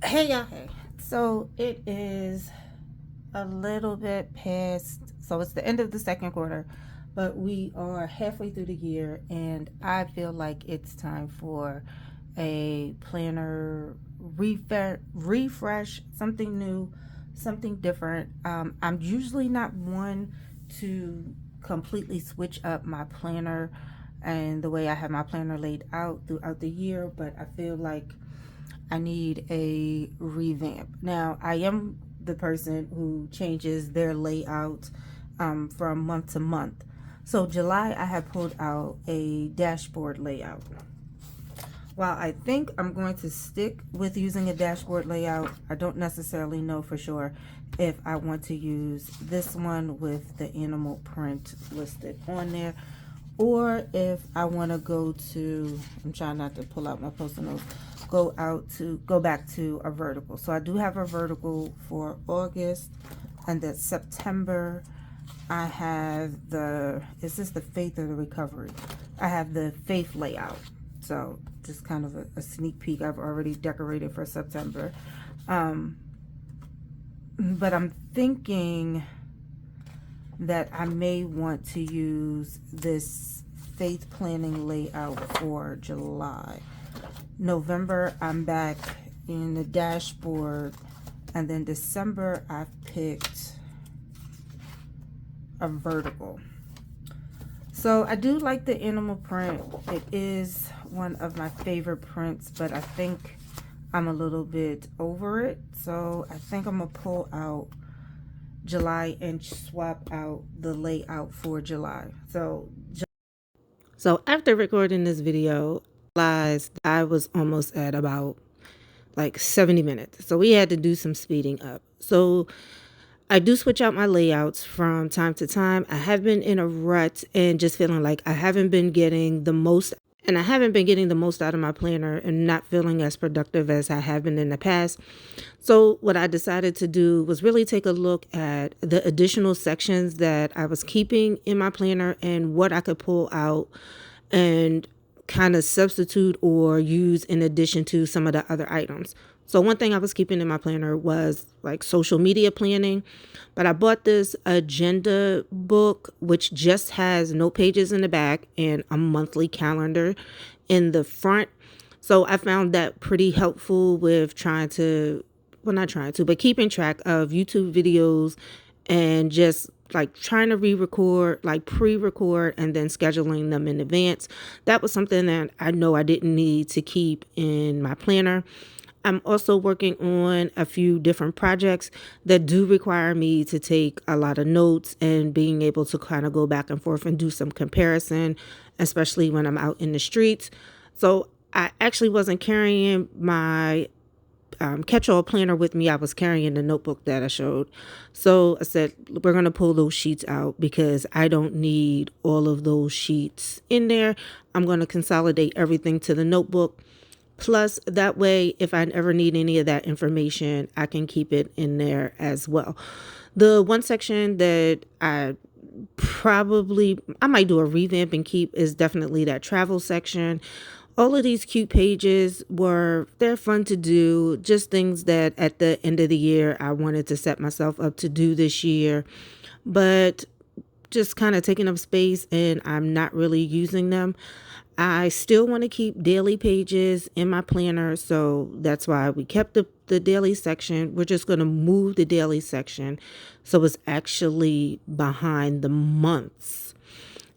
Hey y'all, hey. So it is a little bit past, so it's the end of the second quarter, but we are halfway through the year, and I feel like it's time for a planner refresh, something new, something different. I'm usually not one to completely switch up my planner and the way I have my planner laid out throughout the year, but I feel like I need a revamp. Now, I am the person who changes their layout from month to month. So, July, I have pulled out a dashboard layout. While I think I'm going to stick with using a dashboard layout, I don't necessarily know for sure if I want to use this one with the animal print listed on there, or if I want to go to, I'm trying not to pull out my post-it notes, go back to a vertical. So I do have a vertical for August, and then September I have is this the faith or the recovery? I have the faith layout. So just kind of a sneak peek. I've already decorated for September. But I'm thinking that I may want to use this faith planning layout for July. November, I'm back in the dashboard. And then December, I've picked a vertical. So I do like the animal print. It is one of my favorite prints, but I think I'm a little bit over it. So I think I'm going to pull out July and swap out the layout for July. So after recording this video, I realized I was almost at about like 70 minutes. So we had to do some speeding up. So I do switch out my layouts from time to time. I have been in a rut and just feeling like I haven't been getting the most out of my planner and not feeling as productive as I have been in the past. So what I decided to do was really take a look at the additional sections that I was keeping in my planner and what I could pull out and kind of substitute or use in addition to some of the other items. So one thing I was keeping in my planner was like social media planning, but I bought this agenda book, which just has note pages in the back and a monthly calendar in the front. So I found that pretty helpful with but keeping track of YouTube videos and just like trying to pre-record and then scheduling them in advance. That was something that I know I didn't need to keep in my planner. I'm also working on a few different projects that do require me to take a lot of notes and being able to kind of go back and forth and do some comparison, especially when I'm out in the streets. So I actually wasn't carrying my catch-all planner with me. I was carrying the notebook that I showed. So I said, we're going to pull those sheets out because I don't need all of those sheets in there. I'm going to consolidate everything to the notebook. Plus, that way, if I ever need any of that information, I can keep it in there as well. The one section that I might do a revamp and keep is definitely that travel section. All of these cute pages they're fun to do, just things that at the end of the year, I wanted to set myself up to do this year, but just kind of taking up space and I'm not really using them. I still want to keep daily pages in my planner, so that's why we kept the daily section. We're just going to move the daily section so it's actually behind the months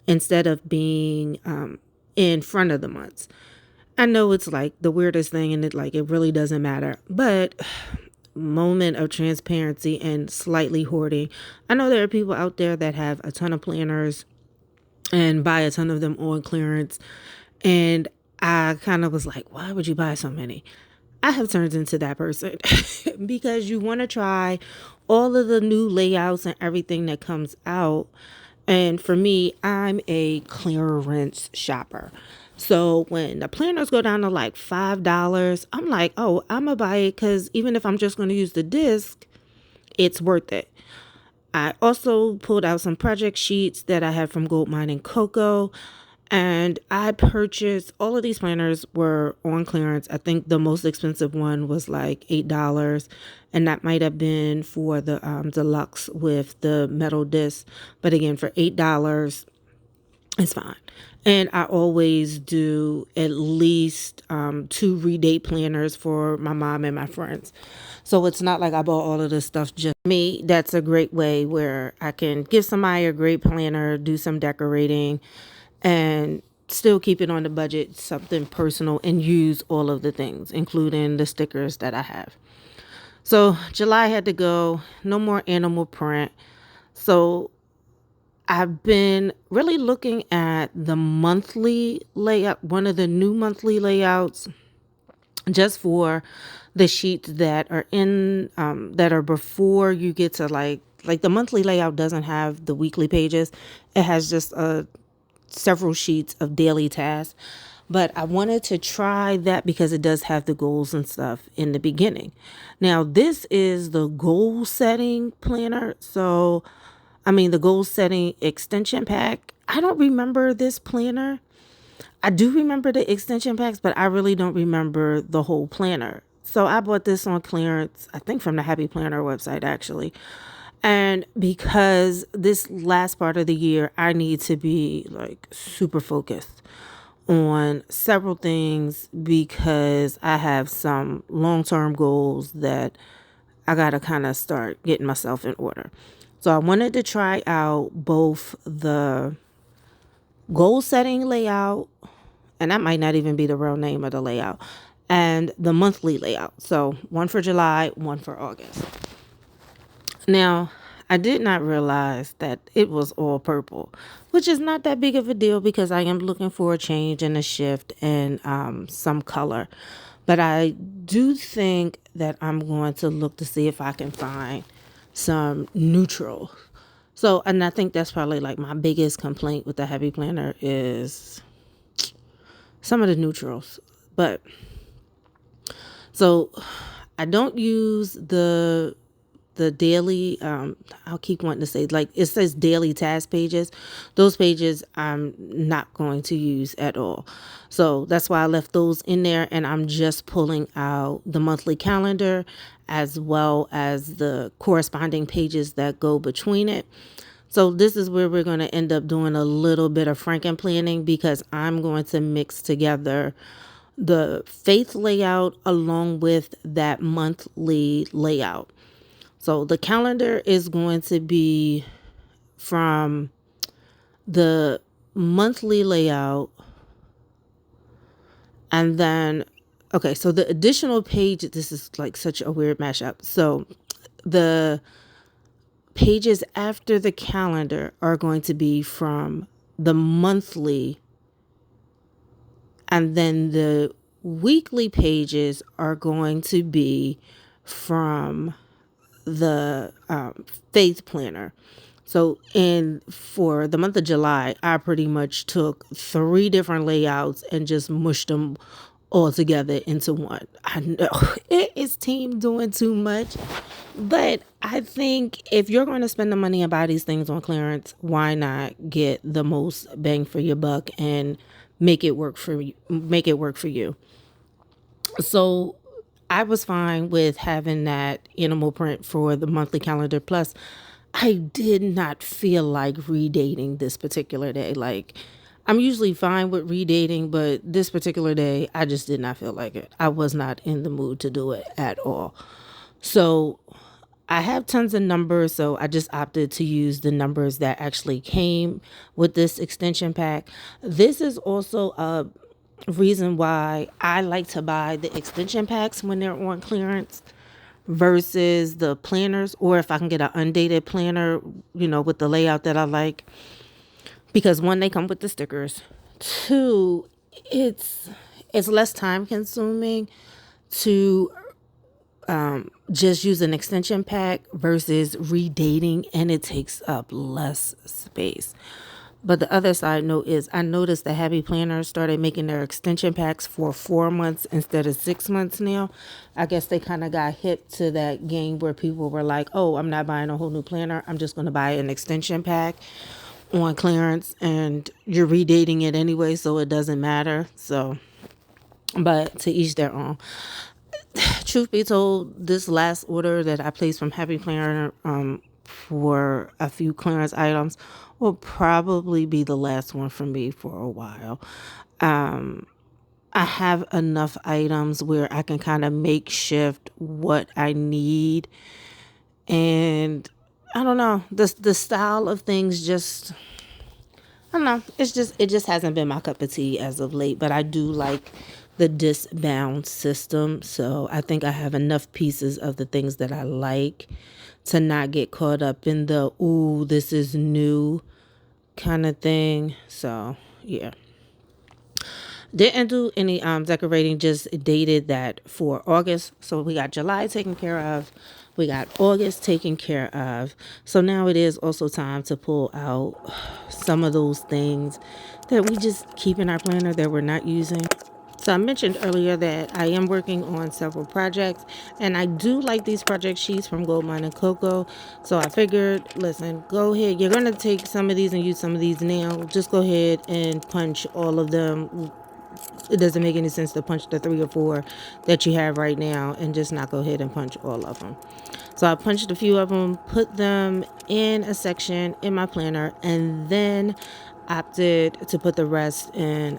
instead of being in front of the months. I know it's like the weirdest thing and it really doesn't matter, but moment of transparency and slightly hoarding. I know there are people out there that have a ton of planners and buy a ton of them on clearance. And I kind of was like, why would you buy so many? I have turned into that person because you want to try all of the new layouts and everything that comes out. And for me, I'm a clearance shopper. So when the planners go down to like $5, I'm like, oh, I'm going to buy it because even if I'm just going to use the disc, it's worth it. I also pulled out some project sheets that I had from Gold Mine and Cocoa. And I purchased all of these planners were on clearance. I think the most expensive one was like $8, and that might have been for the deluxe with the metal disc. But again, for $8, it's fine. And I always do at least 2 redate planners for my mom and my friends. So it's not like I bought all of this stuff just me. That's a great way where I can give somebody a great planner, do some decorating, and still keep it on the budget, something personal, and use all of the things, including the stickers that I have. So July had to go, no more animal print. So I've been really looking at the monthly layout, one of the new monthly layouts, just for the sheets that are in, that are before you get to like the monthly layout doesn't have the weekly pages. It has just several sheets of daily tasks. But I wanted to try that because it does have the goals and stuff in the beginning. Now, this is the goal setting planner. So, I mean, the goal setting extension pack. I don't remember this planner. I do remember the extension packs, but I really don't remember the whole planner. So I bought this on clearance, I think from the Happy Planner website, actually. And because this last part of the year, I need to be like super focused on several things because I have some long-term goals that I got to kind of start getting myself in order. So I wanted to try out both the goal setting layout, and that might not even be the real name of the layout, and the monthly layout. So one for July, one for August. Now, I did not realize that it was all purple, which is not that big of a deal because I am looking for a change and a shift and some color. But I do think that I'm going to look to see if I can find some neutral. So, and I think that's probably like my biggest complaint with the Happy Planner is some of the neutrals. But so I don't use the daily, I'll keep wanting to say, like it says daily task pages. Those pages I'm not going to use at all. So that's why I left those in there, and I'm just pulling out the monthly calendar as well as the corresponding pages that go between it. So this is where we're going to end up doing a little bit of Franken planning because I'm going to mix together the faith layout along with that monthly layout. So the calendar is going to be from the monthly layout. And then, okay, so the additional page, this is like such a weird mashup. So the pages after the calendar are going to be from the monthly. And then the weekly pages are going to be from the faith planner. So for the month of July, I pretty much took 3 different layouts and just mushed them all together into one. I know it is team doing too much, but I think if you're going to spend the money and buy these things on clearance, why not get the most bang for your buck and make it work for you? Make it work for you. So I was fine with having that animal print for the monthly calendar. Plus, I did not feel like redating this particular day. Like, I'm usually fine with redating, but this particular day, I just did not feel like it. I was not in the mood to do it at all. So I have tons of numbers, so I just opted to use the numbers that actually came with this extension pack. This is also a reason why I like to buy the extension packs when they're on clearance versus the planners, or if I can get an undated planner, with the layout that I like. Because one, they come with the stickers. Two, it's less time consuming to just use an extension pack versus redating, and it takes up less space. But the other side note is I noticed the Happy Planners started making their extension packs for 4 months instead of 6 months now. I guess they kind of got hip to that game where people were like, oh, I'm not buying a whole new planner. I'm just going to buy an extension pack. on clearance, and you're redating it anyway, so it doesn't matter. So, but to each their own. Truth be told, this last order that I placed from Happy Planner for a few clearance items will probably be the last one for me for a while. I have enough items where I can kind of makeshift what I need, and I don't know, the style of things just, I don't know. It just hasn't been my cup of tea as of late, but I do like the disc bound system. So I think I have enough pieces of the things that I like to not get caught up in the, ooh, this is new kind of thing. So yeah. Didn't do any decorating, just dated that for August. So we got July taken care of. We got August taken care of. So now it is also time to pull out some of those things that we just keep in our planner that we're not using. So I mentioned earlier that I am working on several projects, and I do like these project sheets from Goldmine and Coco. So I figured, listen, go ahead. You're going to take some of these and use some of these now. Just go ahead and punch all of them. It doesn't make any sense to punch the 3 or 4 that you have right now and just not go ahead and punch all of them. So I punched a few of them, put them in a section in my planner, and then opted to put the rest in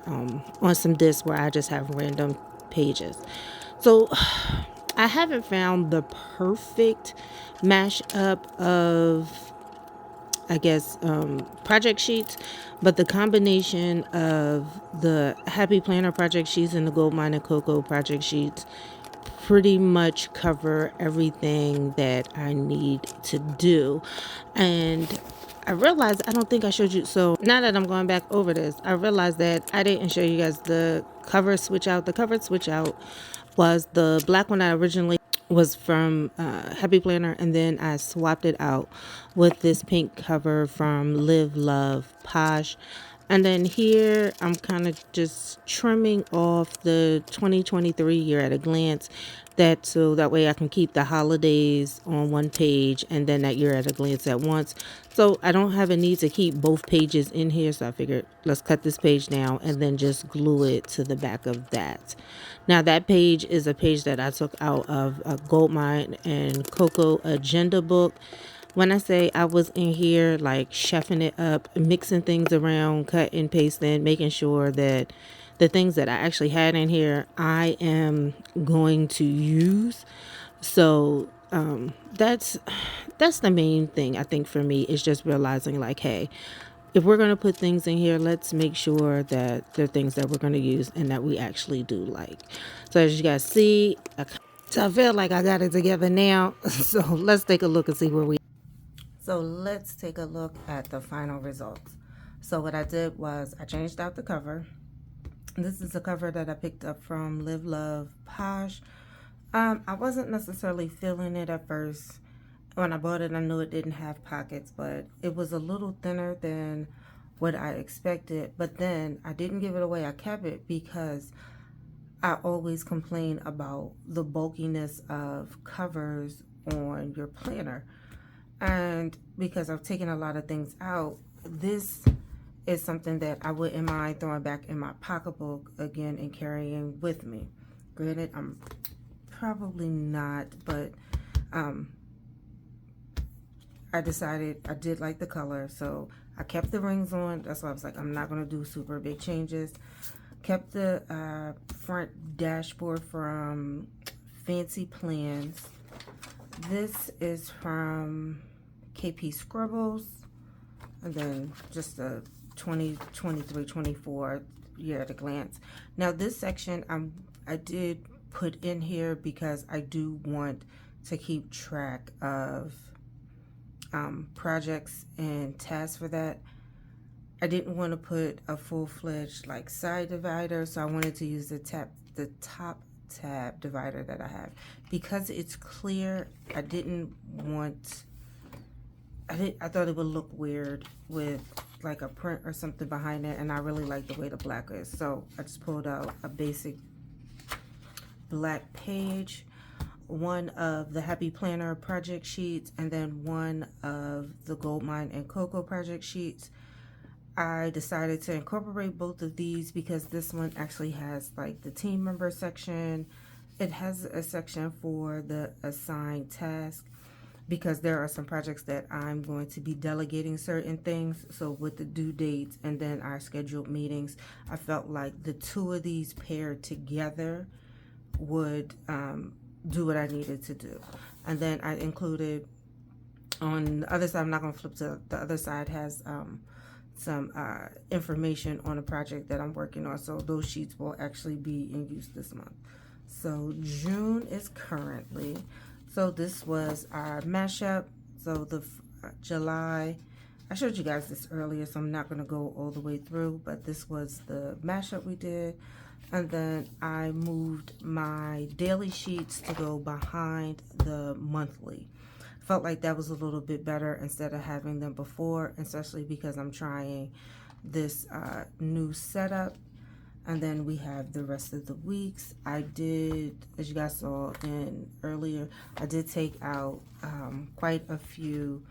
on some discs where I just have random pages. So I haven't found the perfect mashup of, I guess, project sheets, but the combination of the Happy Planner project sheets and the Goldmine and Coco project sheets pretty much cover everything that I need to do. And I realized I don't think I showed you. So now that I'm going back over this, I realized that I didn't show you guys the cover switch out. The cover switch out was the black one I originally was from Happy Planner, and then I swapped it out with this pink cover from Love Posh. And then here I'm kind of just trimming off the 2023 year at a glance, that so that way I can keep the holidays on one page and then that year at a glance at once. So I don't have a need to keep both pages in here, so I figured let's cut this page down and then just glue it to the back of that. Now that page is a page that I took out of a Goldmine and Coco agenda book. When I say I was in here like chefing it up, mixing things around, cutting, pasting, making sure that the things that I actually had in here I am going to use. So that's the main thing I think for me, is just realizing like, hey, if we're going to put things in here, let's make sure that they're things that we're going to use and that we actually do like. So as you guys see, so I feel like I got it together now. So let's take a look and see where we. So let's take a look at the final results. So what I did was I changed out the cover. This is a cover that I picked up from Love Posh. I wasn't necessarily feeling it at first. When I bought it, I knew it didn't have pockets, but it was a little thinner than what I expected. But then I didn't give it away. I kept it because I always complain about the bulkiness of covers on your planner. And because I've taken a lot of things out, this is something that I wouldn't mind throwing back in my pocketbook again and carrying with me. Granted, I'm probably not, but I decided I did like the color, so I kept the rings on. That's why I was like, I'm not going to do super big changes. Kept the front dashboard from Fancy Plans. This is from KP Scribbles, and then just a 2023-24 year at a glance. Now this section I did put in here because I do want to keep track of projects and tasks for that. I didn't want to put a full-fledged like side divider, so I wanted to use the top tab divider that I have. Because it's clear, I didn't want, I thought it would look weird with like a print or something behind it, and I really like the way the black is. So I just pulled out a basic black page, one of the Happy Planner project sheets, and then one of the Goldmine and Coco project sheets. I decided to incorporate both of these because this one actually has like the team member section. It has a section for the assigned task because there are some projects that I'm going to be delegating certain things. So with the due dates and then our scheduled meetings, I felt like the two of these paired together would do what I needed to do. And then I included on the other side, I'm not going to flip to the other side, has some information on a project that I'm working on. So those sheets will actually be in use this month. So June is currently, so this was our mashup. So the July, I showed you guys this earlier, so I'm not going to go all the way through, but this was the mashup we did. And then I moved my daily sheets to go behind the monthly. Felt like that was a little bit better instead of having them before, especially because I'm trying this new setup. And then we have the rest of the weeks. I did, as you guys saw in earlier, I did take out quite a few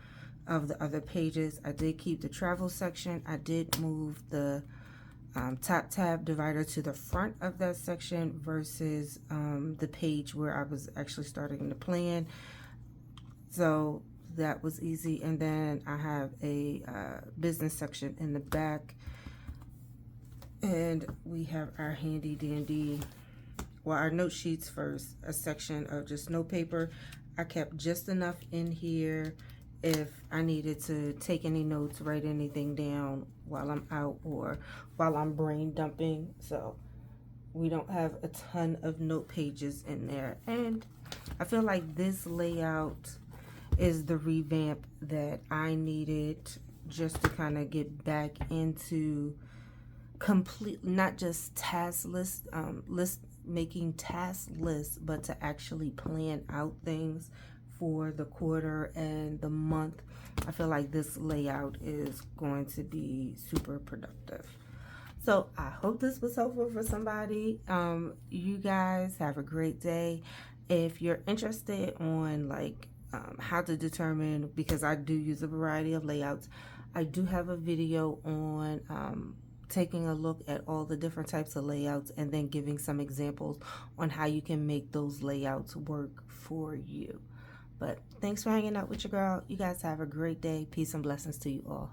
of the other pages. I did keep the travel section. I did move the top tab divider to the front of that section versus the page where I was actually starting to plan. So that was easy. And then I have a business section in the back. And we have our handy dandy, well, our note sheets first, a section of just note paper. I kept just enough in here if I needed to take any notes, write anything down while I'm out or while I'm brain dumping. So we don't have a ton of note pages in there. And I feel like this layout is the revamp that I needed just to kind of get back into complete, not just task making task lists, but to actually plan out things for the quarter and the month. I feel like this layout is going to be super productive. So I hope this was helpful for somebody. You guys have a great day. If you're interested on like how to determine, because I do use a variety of layouts, I do have a video on taking a look at all the different types of layouts and then giving some examples on how you can make those layouts work for you. But thanks for hanging out with your girl. You guys have a great day. Peace and blessings to you all.